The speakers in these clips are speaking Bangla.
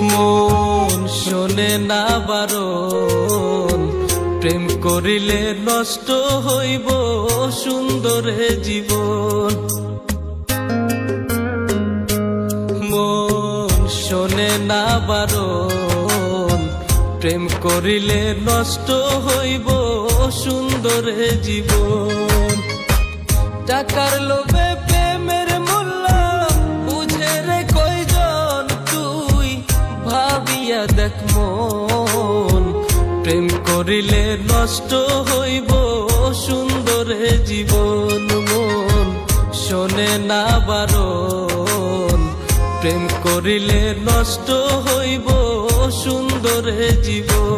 মন শোনে না বারণ, প্রেম করিলে নষ্ট হইব সুন্দর জীবন। মন শোনে না বারণ, প্রেম করিলে নষ্ট হইব সুন্দর জীবন। টাকার লোভে প্রেমের মূল্য বুঝে রে কয়জন তুই, ভাবিয়া দেখ মন প্রেম করিলে নষ্ট হইব সুন্দর জীবন। মন শোনে না বারণ, প্রেম করিলে নষ্ট হইব সুন্দর জীবন।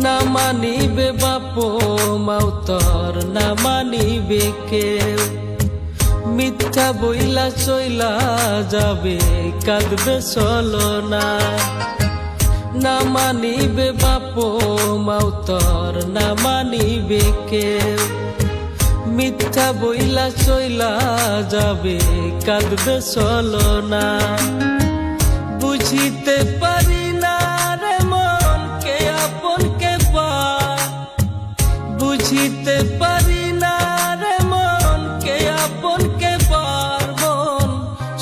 না মানিবে বাপ মাউতর, না মানিবে কেউ, মিথ্যা বইলা চইলা যাবে কাঁদবে চলো না। না মানিবে বাপ মাউতর, না মানিবে কেউ, মিথ্যা বইলা চইলা যাবে কাঁদবে চলো না। বুঝিতে পারি না রে মন কে আপন কে পার, বুঝিতে পারি না রে মন কে আপন কে পার। মন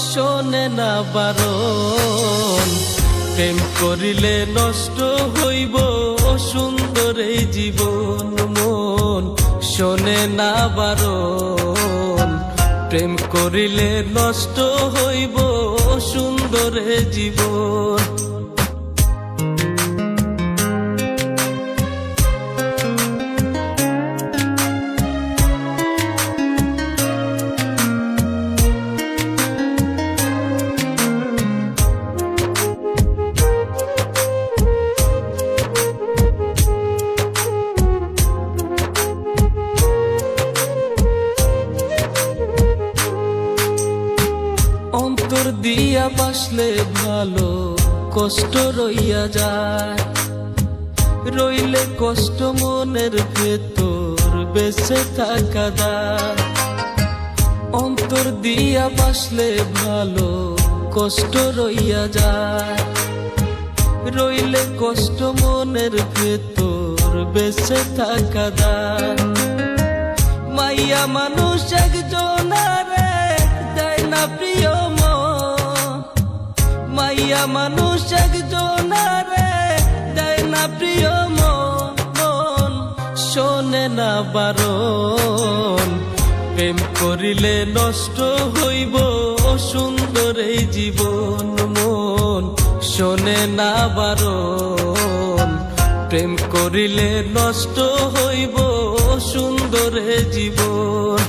শোনে না বারণ, প্রেম করিলে নষ্ট হইব সুন্দর জীবন। মন শোনে না বারণ, প্রেম করিলে নষ্ট হইব সুন্দর জীবন। অন্তর দিয়া বাসলে ভালো কষ্ট রইয়া যায়, রইলে কষ্ট মনের ভেতর বেঁচে থাকা দায়। অন্তর দিয়া বাসলে ভালো কষ্ট রইয়া যায়, রইলে কষ্ট মনের ভেতর বেঁচে থাকা দায়। মাইয়া মানুষ একজনারে দেয় না প্রিয় মন, মাইয়া মানুষ একজনারে দেয় না প্রিয় মন। মন শোনে না বারণ, প্রেম করিলে নষ্ট হইব সুন্দর জীবন। মন শোনে না বারণ, প্রেম করিলে নষ্ট হইব সুন্দর জীবন।